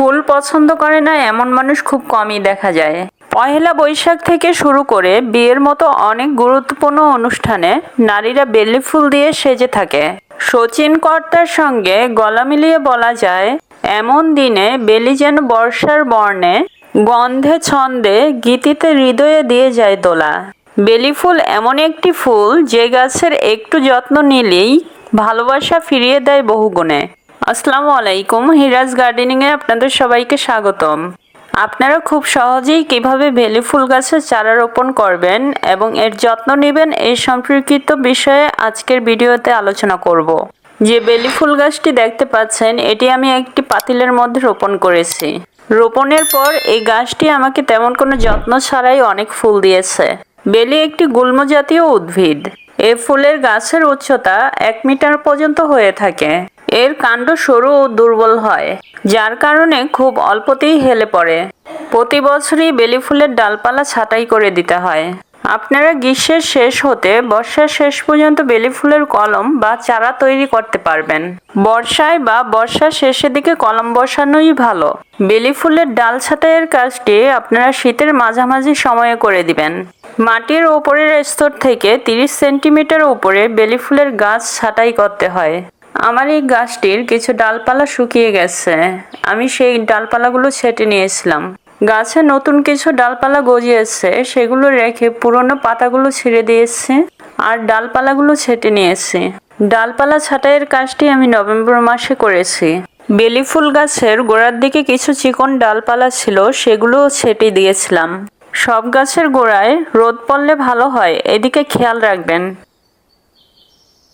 ফুল পছন্দ করে না এমন মানুষ খুব কমই দেখা যায়। পহেলা বৈশাখ থেকে শুরু করে বিয়ের মতো অনেক গুরুত্বপূর্ণ অনুষ্ঠানে নারীরা বেলি ফুল দিয়ে সেজে থাকে। শচীন কর্তার সঙ্গে গলা মিলিয়ে বলা যায়, এমন দিনে বেলি যেন বর্ষার বর্ণে, গন্ধে ছন্দে গীতিতে হৃদয়ে দিয়ে যায় দোলা। বেলি ফুল এমন একটি ফুল যে গাছের একটু যত্ন নিলেই ভালোবাসা ফিরিয়ে দেয় বহুগুণে। আসসালামু আলাইকুম, হিরাজ গার্ডেনিংয়ে আপনাদের সবাইকে স্বাগতম। আপনারা খুব সহজেই কিভাবে বেলি ফুল গাছের চারা রোপণ করবেন এবং এর যত্ন নেবেন এই সম্পর্কিত বিষয়ে আজকের ভিডিওতে আলোচনা করব। যে বেলি ফুল গাছটি দেখতে পাচ্ছেন এটি আমি একটি পাতিলের মধ্যে রোপণ করেছি। রোপণের পর এই গাছটি আমাকে তেমন কোনো যত্ন ছাড়াই অনেক ফুল দিয়েছে। বেলি একটি গুল্ম জাতীয় উদ্ভিদ। এই ফুলের গাছের উচ্চতা 1 মিটার পর্যন্ত হয়ে থাকে। এর কাণ্ড সরু ও দুর্বল হয়, যার কারণে খুব অল্পতেই হেলে পড়ে। প্রতি বছরই বেলি ফুলের ডালপালা ছাঁটাই করে দিতে হয়। আপনারা গ্রীষ্মের শেষ হতে বর্ষার শেষ পর্যন্ত বেলি ফুলের কলম বা চারা তৈরি করতে পারবেন। বর্ষায় বা বর্ষার শেষের দিকে কলম বসানোই ভালো। বেলি ফুলের ডাল ছাঁটাইয়ের কাজটি আপনারা শীতের মাঝামাঝি সময়ে করে দিবেন। মাটির ওপরের স্তর থেকে 30 সেন্টিমিটার উপরে বেলি ফুলের গাছ ছাঁটাই করতে হয়। আমার এই গাছটির কিছু ডালপালা শুকিয়ে গেছে, আমি সেই ডালপালাগুলো ছেঁটে নিয়েছিলাম। গাছে নতুন কিছু ডালপালা গজিয়েছে, সেগুলো রেখে পুরনো পাতাগুলো ছিঁড়ে দিয়েছি আর ডালপালাগুলো ছেঁটে নিয়েছি। ডালপালা ছাঁটাইয়ের কাজটি আমি নভেম্বর মাসে করেছি। বেলি ফুল গাছের গোড়ার দিকে কিছু চিকন ডালপালা ছিল, সেগুলোও ছেঁটে দিয়েছিলাম। সব গাছের গোড়ায় রোদ পড়লে ভালো হয়, এদিকে খেয়াল রাখবেন।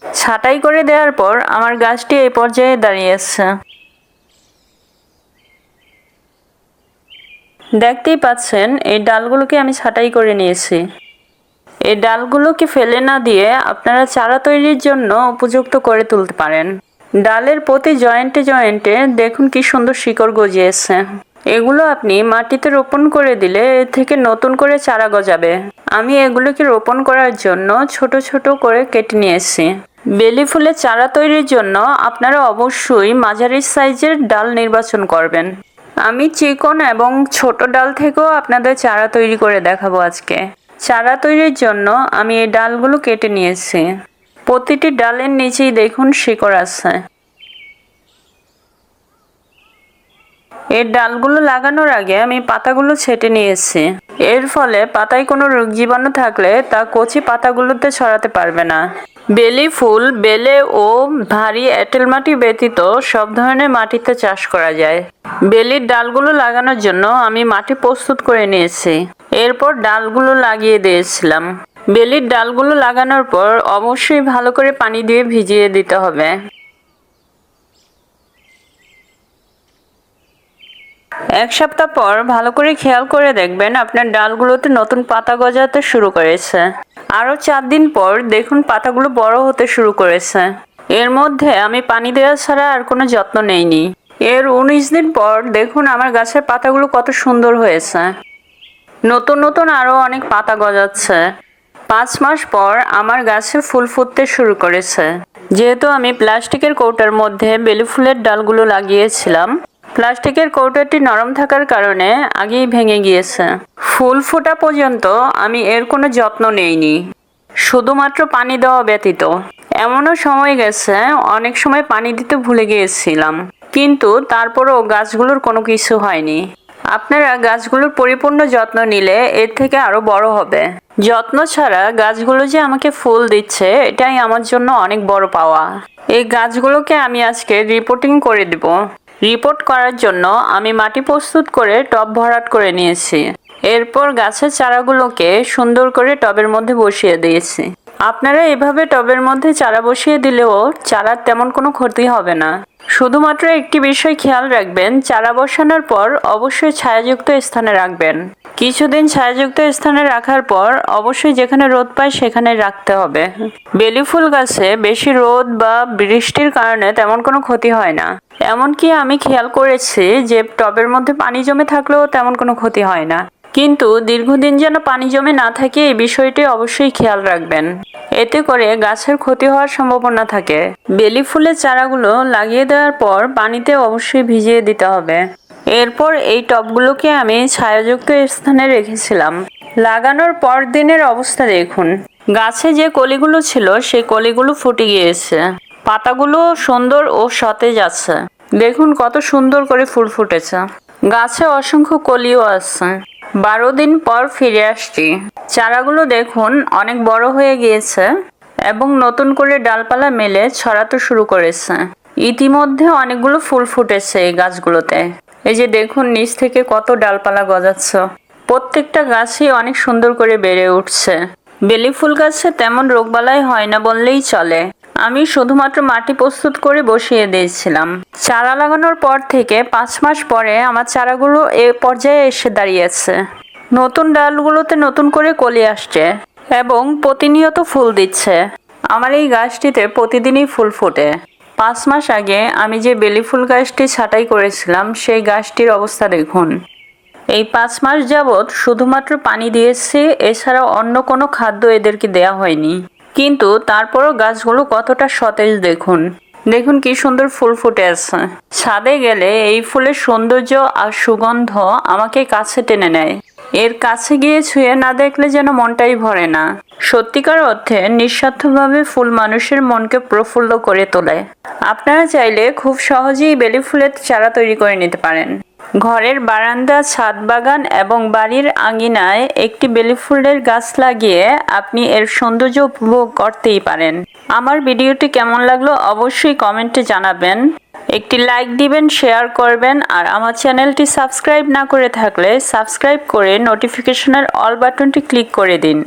ছাঁটাই করে দেওয়ার পর আমার গাছটি এই পর্যায়ে দাঁড়িয়েছে। দেখতেই পাচ্ছেন এই ডালগুলোকে আমি ছাঁটাই করে নিয়েছি। এই ডালগুলোকে ফেলে না দিয়ে আপনারা চারা তৈরির জন্য উপযুক্ত করে তুলতে পারেন। ডালের প্রতি জয়েন্টে জয়েন্টে দেখুন কি সুন্দর শিকড় গজিয়েছে। এগুলো আপনি মাটিতে রোপণ করে দিলে এর থেকে নতুন করে চারা গজাবে। আমি এগুলোকে রোপণ করার জন্য ছোট ছোট করে কেটে নিয়েছি। বেলি ফুলের চারা তৈরির জন্য আপনারা অবশ্যই মাঝারি সাইজের ডাল নির্বাচন করবেন। আমি চিকন এবং ছোট ডাল থেকেও আপনাদের চারা তৈরি করে দেখাবো আজকে। চারা তৈরির জন্য আমি এই ডালগুলো কেটে নিয়েছি। প্রতিটি ডালের নিচেই দেখুন শিকড় আছে। এই ডালগুলো লাগানোর আগে আমি পাতাগুলো ছেঁটে নিয়েছি। এর ফলে পাতায় কোনো রোগ জীবাণু থাকলে তা কচি পাতাগুলোতে ছড়াতে পারবে না। বেলি ফুল বেলে ও ভারী এঁটেল মাটি ব্যতীত সব ধরনের মাটিতে চাষ করা যায়। বেলির ডালগুলো লাগানোর জন্য আমি মাটি প্রস্তুত করে নিয়েছি। এরপর ডালগুলো লাগিয়ে দিয়েছিলাম। বেলির ডালগুলো লাগানোর পর অবশ্যই ভালো করে পানি দিয়ে ভিজিয়ে দিতে হবে। এক সপ্তাহ পর ভালো করে খেয়াল করে দেখবেন আপনার ডালগুলোতে নতুন পাতা গজাতে শুরু করেছে। আরও 4 দিন পর দেখুন পাতাগুলো বড় হতে শুরু করেছে। এর মধ্যে আমি পানি দেওয়া ছাড়া আর কোনো যত্ন নেইনি। এর 19 দিন পর দেখুন আমার গাছের পাতাগুলো কত সুন্দর হয়েছে। নতুন নতুন আরও অনেক পাতা গজাচ্ছে। 5 মাস পর আমার গাছে ফুল ফুটতে শুরু করেছে। যেহেতু আমি প্লাস্টিকের কৌটার মধ্যে বেলি ফুলের ডালগুলো লাগিয়েছিলাম, প্লাস্টিকের কৌটাটি নরম থাকার কারণে আগেই ভেঙে গিয়েছে। ফুল ফোটা পর্যন্ত আমি এর কোনো যত্ন নেইনি, শুধুমাত্র পানি দেওয়া ব্যতীত। এমনও সময় গেছে অনেক সময় পানি দিতে ভুলে গিয়েছিলাম, কিন্তু তারপরও গাছগুলোর কোনো কিছু হয়নি। আপনারা গাছগুলোর পরিপূর্ণ যত্ন নিলে এর থেকে আরো বড় হবে। যত্ন ছাড়া গাছগুলো যে আমাকে ফুল দিচ্ছে, এটাই আমার জন্য অনেক বড় পাওয়া। এই গাছগুলোকে আমি আজকে রিপোর্টিং করে দেব। রিপোর্ট করার জন্য আমি মাটি প্রস্তুত করে টব ভরাট করে নিয়েছি। এরপর গাছের চারাগুলোকে সুন্দর করে টবের মধ্যে বসিয়ে দিয়েছি। আপনারা এভাবে টবের মধ্যে চারা বসিয়ে দিলেও চারার তেমন কোনো ক্ষতি হবে না। শুধুমাত্র একটি বিষয় খেয়াল রাখবেন, চারা বসানোর পর অবশ্যই ছায়াযুক্ত স্থানে রাখবেন। কিছুদিন ছায়াযুক্ত স্থানে রাখার পর অবশ্যই যেখানে রোদ পায় সেখানে রাখতে হবে। বেলি ফুল গাছে বেশি রোদ বা বৃষ্টির কারণে তেমন কোনো ক্ষতি হয় না। এমনকি আমি খেয়াল করেছি যে টবের মধ্যে পানি জমে থাকলেও তেমন কোনো ক্ষতি হয় না। কিন্তু দীর্ঘদিন যেন পানি জমে না থাকে এই বিষয়টি অবশ্যই খেয়াল রাখবেন। এতে করে গাছের ক্ষতি হওয়ার সম্ভাবনা থাকে। বেলি ফুলের চারাগুলো লাগিয়ে দেওয়ার পর পানিতে অবশ্যই ভিজিয়ে দিতে হবে। এরপর এই টবগুলোকে আমি ছায়াযুক্ত স্থানে রেখেছিলাম। লাগানোর পর দিনের অবস্থা দেখুন। গাছে যে কলিগুলো ছিল সেই কলিগুলো ফুটে গিয়েছে। পাতাগুলো সুন্দর ও সতেজ আছে। দেখুন কত সুন্দর করে ফুল ফুটেছে। গাছে অসংখ্য কলিও আছে। 12 দিন পর ফিরে আসছি। চারাগুলো দেখুন অনেক বড় হয়ে গিয়েছে এবং নতুন করে ডালপালা মেলে ছড়াতে শুরু করেছে। ইতিমধ্যে অনেকগুলো ফুল ফুটেছে এই গাছগুলোতে। এই যে দেখুন নিচ থেকে কত ডালপালা গজাচ্ছে। প্রত্যেকটা গাছই অনেক সুন্দর করে বেড়ে উঠছে। বেলি ফুল গাছে তেমন রোগবালাই হয় না বললেই চলে। আমি শুধুমাত্র মাটি প্রস্তুত করে বসিয়ে দিয়েছিলাম। চারা লাগানোর পর থেকে 5 মাস পরে আমার চারাগুলো এ পর্যায়ে এসে দাঁড়িয়েছে। নতুন ডালগুলোতে নতুন করে কলি আসছে এবং প্রতিনিয়ত ফুল দিচ্ছে। আমার এই গাছটিতে প্রতিদিনই ফুল ফোটে। 5 মাস আগে আমি যে বেলি ফুল গাছটি ছাঁটাই করেছিলাম সেই গাছটির অবস্থা দেখুন। এই 5 মাস যাবৎ শুধুমাত্র পানি দিয়েছি, এছাড়া অন্য কোনো খাদ্য এদেরকে দেয়া হয়নি। কিন্তু তারপরও গাছগুলো কতটা সতেজ দেখুন। দেখুন কি সুন্দর ফুল ফুটে আছে। ছাদে গেলে এই ফুলের সৌন্দর্য আর সুগন্ধ আমাকে কাছে টেনে নেয়। এর কাছে গিয়ে ছুঁয়ে না দেখলে যেন মনটাই ভরে না। সত্যিকার অর্থে নিঃস্বার্থভাবে ফুল মানুষের মনকে প্রফুল্ল করে তোলে। আপনারা চাইলে খুব সহজেই বেলি ফুলের চারা তৈরি করে নিতে পারেন। ঘরের বারান্দা, ছাদ বাগান এবং বাড়ির আঙিনায় একটি বেলি ফুলের গাছ লাগিয়ে আপনি এর সৌন্দর্য উপভোগ করতেই পারেন। আমার ভিডিওটি কেমন লাগলো অবশ্যই কমেন্টে জানাবেন। একটি লাইক দিবেন, শেয়ার করবেন আর আমার চ্যানেলটি সাবস্ক্রাইব না করে থাকলে সাবস্ক্রাইব করে নোটিফিকেশনের অল বাটনটি ক্লিক করে দিন।